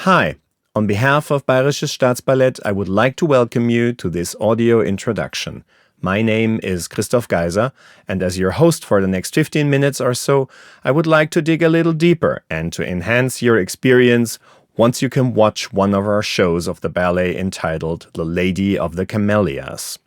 Hi, on behalf of Bayerisches Staatsballett, I would like to welcome you to this audio introduction. My name is Christoph Gaiser, and as your host for the next 15 minutes or so, I would like to dig a little deeper and to enhance your experience once you can watch one of our shows of the ballet entitled The Lady of the Camellias.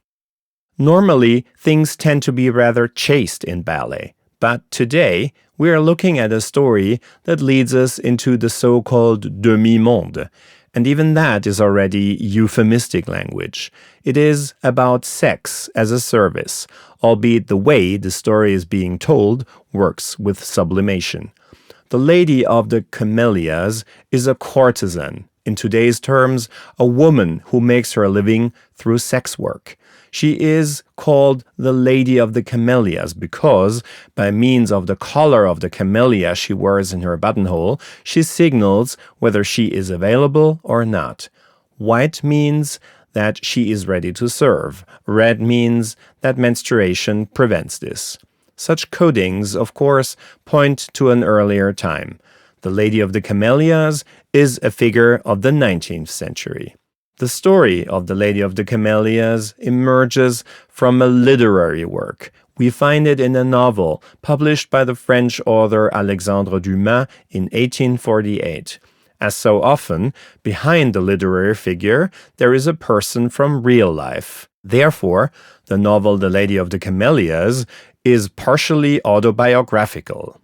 Normally, things tend to be rather chaste in ballet, but today we are looking at a story that leads us into the so-called demi-monde, and even that is already euphemistic language. It is about sex as a service, albeit the way the story is being told works with sublimation. The Lady of the Camellias is a courtesan, in today's terms, a woman who makes her living through sex work. She is called the Lady of the Camellias because, by means of the collar of the camellia she wears in her buttonhole, she signals whether she is available or not. White means that she is ready to serve. Red means that menstruation prevents this. Such codings, of course, point to an earlier time. The Lady of the Camellias is a figure of the 19th century. The story of the Lady of the Camellias emerges from a literary work. We find it in a novel published by the French author Alexandre Dumas in 1848. As so often, behind the literary figure, there is a person from real life. Therefore, the novel The Lady of the Camellias is partially autobiographical.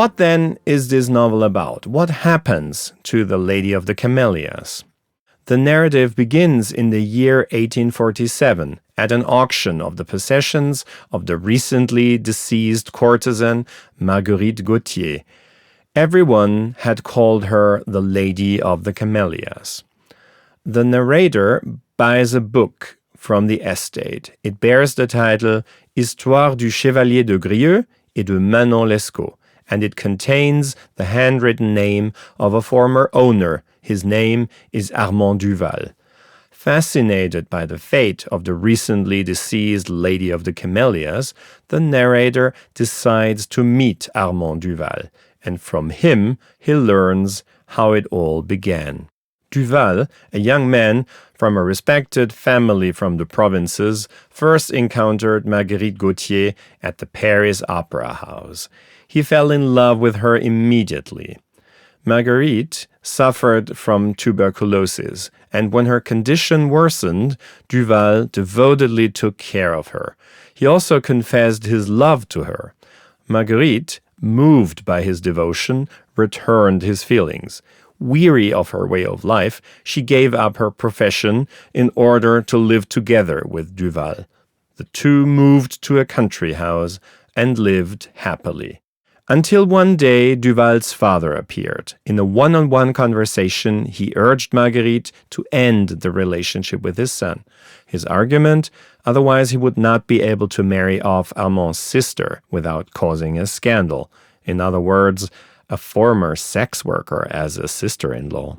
What then is this novel about? What happens to the Lady of the Camellias? The narrative begins in the year 1847 at an auction of the possessions of the recently deceased courtesan Marguerite Gautier. Everyone had called her the Lady of the Camellias. The narrator buys a book from the estate. It bears the title Histoire du Chevalier de Grieux et de Manon Lescaut, and it contains the handwritten name of a former owner. His name is Armand Duval. Fascinated by the fate of the recently deceased Lady of the Camellias, the narrator decides to meet Armand Duval, and from him he learns how it all began. Duval, a young man from a respected family from the provinces, first encountered Marguerite Gautier at the Paris Opera House. He fell in love with her immediately. Marguerite suffered from tuberculosis, and when her condition worsened, Duval devotedly took care of her. He also confessed his love to her. Marguerite, moved by his devotion, returned his feelings. Weary of her way of life, she gave up her profession in order to live together with Duval. The two moved to a country house and lived happily. Until one day, Duval's father appeared. In a one-on-one conversation, he urged Marguerite to end the relationship with his son. His argument, otherwise he would not be able to marry off Armand's sister without causing a scandal. In other words, a former sex worker as a sister-in-law.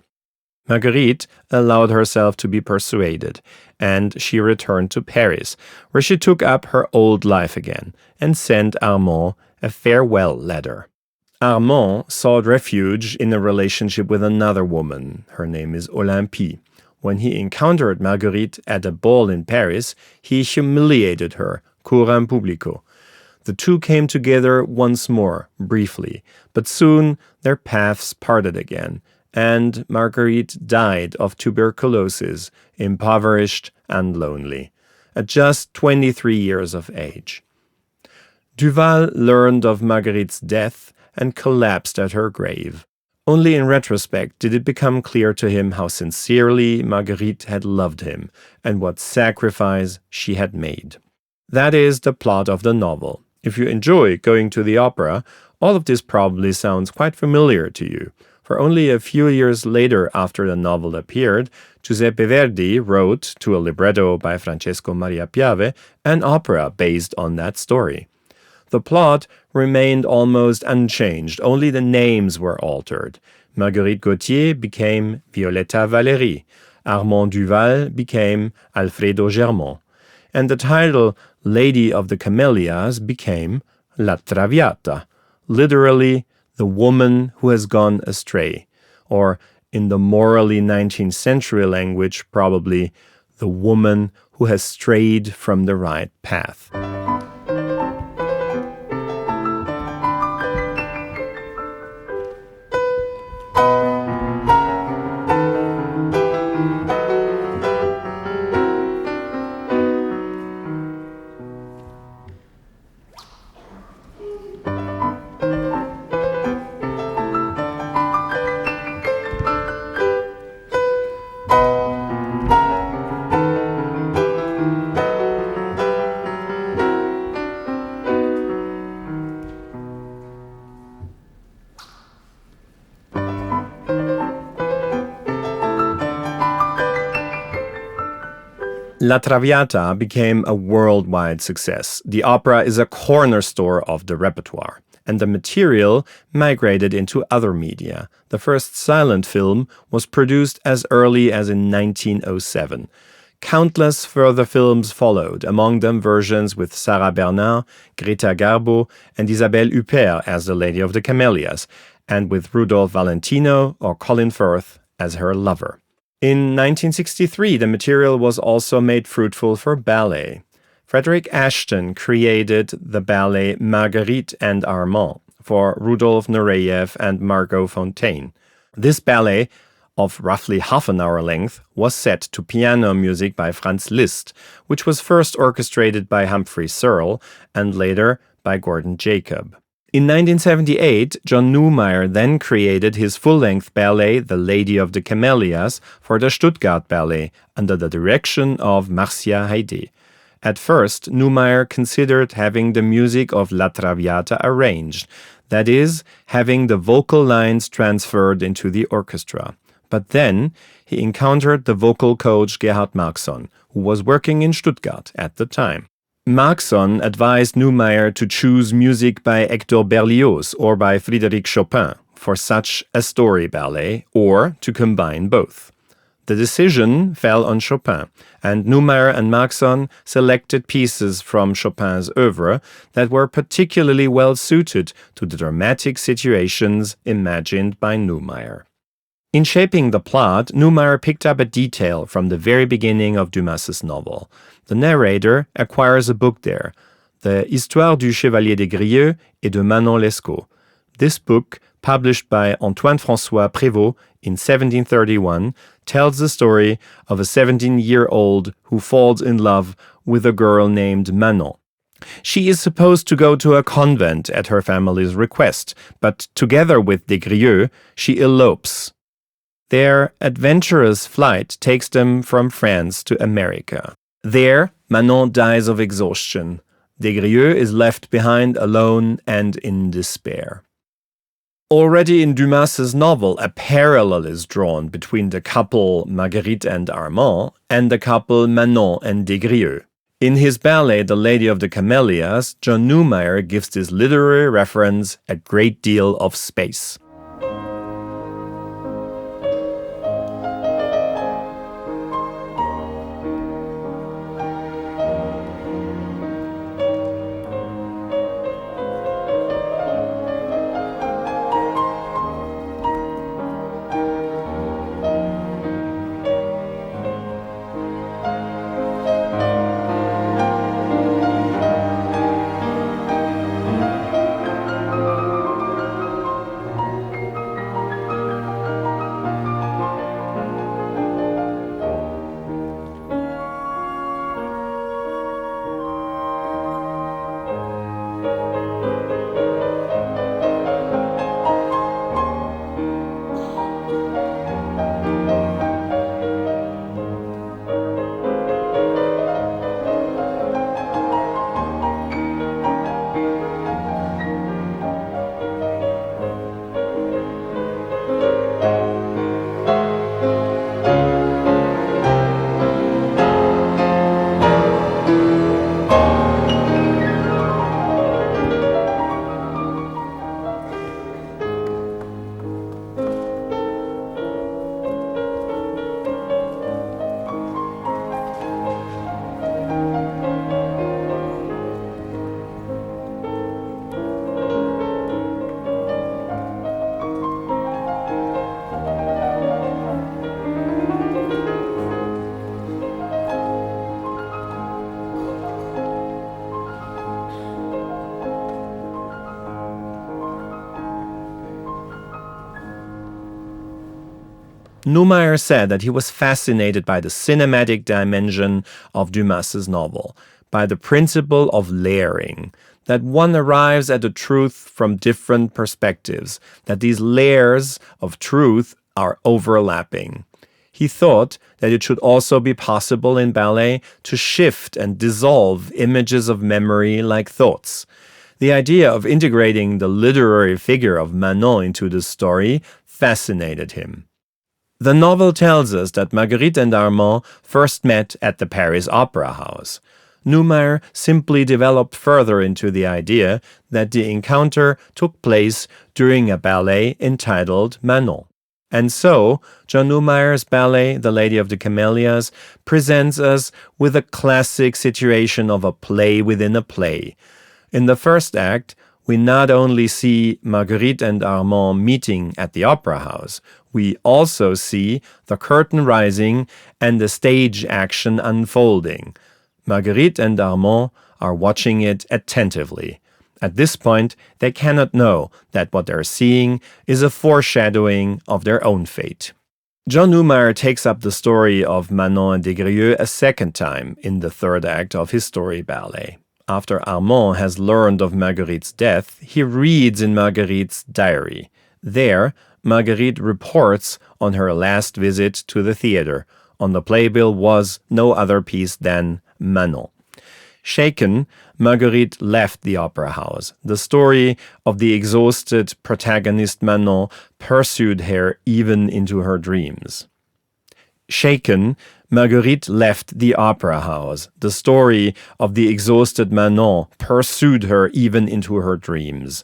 Marguerite allowed herself to be persuaded, and she returned to Paris, where she took up her old life again and sent Armand a farewell letter. Armand sought refuge in a relationship with another woman. Her name is Olympie. When he encountered Marguerite at a ball in Paris, he humiliated her, coram publico. The two came together once more, briefly, but soon their paths parted again, and Marguerite died of tuberculosis, impoverished and lonely, at just 23 years of age. Duval learned of Marguerite's death and collapsed at her grave. Only in retrospect did it become clear to him how sincerely Marguerite had loved him and what sacrifice she had made. That is the plot of the novel. If you enjoy going to the opera, all of this probably sounds quite familiar to you. For only a few years later after the novel appeared, Giuseppe Verdi wrote, to a libretto by Francesco Maria Piave, an opera based on that story. The plot remained almost unchanged, only the names were altered. Marguerite Gautier became Violetta Valérie, Armand Duval became Alfredo Germont, and the title Lady of the Camellias became La Traviata, literally the woman who has gone astray, or in the morally 19th century language, probably the woman who has strayed from the right path. La Traviata became a worldwide success. The opera is a cornerstone of the repertoire, and the material migrated into other media. The first silent film was produced as early as in 1907. Countless further films followed, among them versions with Sarah Bernard, Greta Garbo, and Isabelle Huppert as the Lady of the Camellias, and with Rudolph Valentino or Colin Firth as her lover. In 1963, the material was also made fruitful for ballet. Frederick Ashton created the ballet Marguerite and Armand for Rudolf Nureyev and Margot Fonteyn. This ballet, of roughly half an hour length, was set to piano music by Franz Liszt, which was first orchestrated by Humphrey Searle and later by Gordon Jacob. In 1978, John Neumeier then created his full-length ballet The Lady of the Camellias for the Stuttgart Ballet under the direction of Marcia Haydé. At first, Neumeier considered having the music of La Traviata arranged, that is, having the vocal lines transferred into the orchestra. But then he encountered the vocal coach Gerhard Marxson, who was working in Stuttgart at the time. Marxson advised Neumeier to choose music by Hector Berlioz or by Frédéric Chopin for such a story ballet, or to combine both. The decision fell on Chopin, and Neumeier and Marxson selected pieces from Chopin's oeuvre that were particularly well suited to the dramatic situations imagined by Neumeier. In shaping the plot, Neumeier picked up a detail from the very beginning of Dumas's novel. The narrator acquires a book there, the Histoire du Chevalier des Grieux et de Manon Lescaut. This book, published by Antoine-François Prévost in 1731, tells the story of a 17-year-old who falls in love with a girl named Manon. She is supposed to go to a convent at her family's request, but together with des Grieux, she elopes. Their adventurous flight takes them from France to America. There, Manon dies of exhaustion. Des Grieux is left behind alone and in despair. Already in Dumas's novel, a parallel is drawn between the couple Marguerite and Armand and the couple Manon and des Grieux. In his ballet The Lady of the Camellias, John Neumeier gives this literary reference a great deal of space. Neumeier said that he was fascinated by the cinematic dimension of Dumas's novel, by the principle of layering, that one arrives at the truth from different perspectives, that these layers of truth are overlapping. He thought that it should also be possible in ballet to shift and dissolve images of memory like thoughts. The idea of integrating the literary figure of Manon into the story fascinated him. The novel tells us that Marguerite and Armand first met at the Paris Opera House. Neumeier simply developed further into the idea that the encounter took place during a ballet entitled Manon. And so, John Neumeier's ballet, The Lady of the Camellias, presents us with a classic situation of a play within a play. In the first act, we not only see Marguerite and Armand meeting at the opera house, we also see the curtain rising and the stage action unfolding. Marguerite and Armand are watching it attentively. At this point, they cannot know that what they're seeing is a foreshadowing of their own fate. John Neumeier takes up the story of Manon and Desgrieux a second time in the third act of his story ballet. After Armand has learned of Marguerite's death, he reads in Marguerite's diary. There, Marguerite reports on her last visit to the theater. On the playbill was no other piece than Manon. Shaken, Marguerite left the opera house. The story of the exhausted protagonist Manon pursued her even into her dreams. Shaken, Marguerite left the opera house. The story of the exhausted Manon pursued her even into her dreams.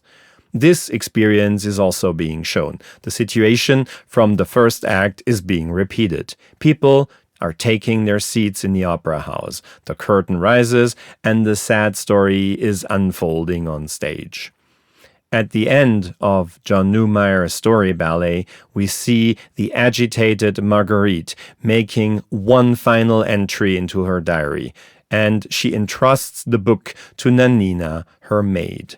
This experience is also being shown. The situation from the first act is being repeated. People are taking their seats in the opera house. The curtain rises and the sad story is unfolding on stage. At the end of John Neumeier's story ballet, we see the agitated Marguerite making one final entry into her diary, and she entrusts the book to Nanina, her maid.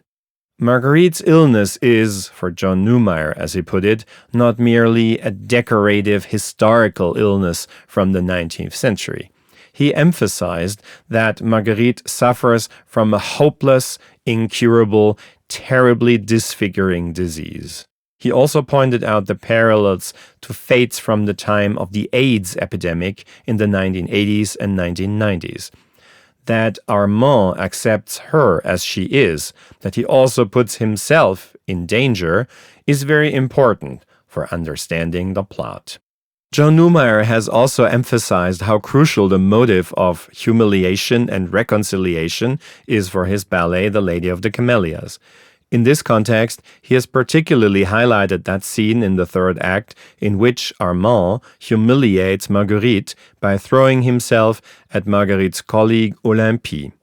Marguerite's illness is, for John Neumeier, as he put it, not merely a decorative historical illness from the 19th century. He emphasized that Marguerite suffers from a hopeless, incurable, terribly disfiguring disease. He also pointed out the parallels to fates from the time of the AIDS epidemic in the 1980s and 1990s. That Armand accepts her as she is, that he also puts himself in danger, is very important for understanding the plot. John Neumeier has also emphasized how crucial the motive of humiliation and reconciliation is for his ballet, The Lady of the Camellias. In this context, he has particularly highlighted that scene in the third act in which Armand humiliates Marguerite by throwing himself at Marguerite's colleague Olympie.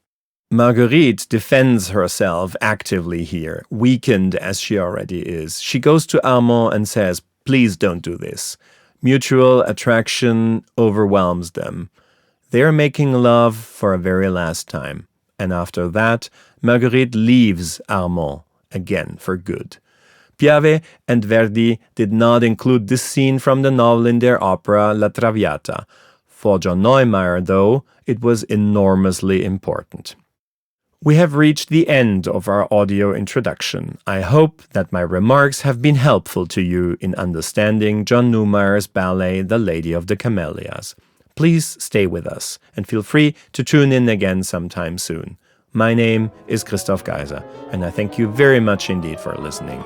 Marguerite defends herself actively here, weakened as she already is. She goes to Armand and says, "Please don't do this." Mutual attraction overwhelms them. They are making love for a very last time. And after that, Marguerite leaves Armand again for good. Piave and Verdi did not include this scene from the novel in their opera La Traviata. For John Neumeier, though, it was enormously important. We have reached the end of our audio introduction. I hope that my remarks have been helpful to you in understanding John Neumeier's ballet The Lady of the Camellias. Please stay with us and feel free to tune in again sometime soon. My name is Christoph Gaiser, and I thank you very much indeed for listening.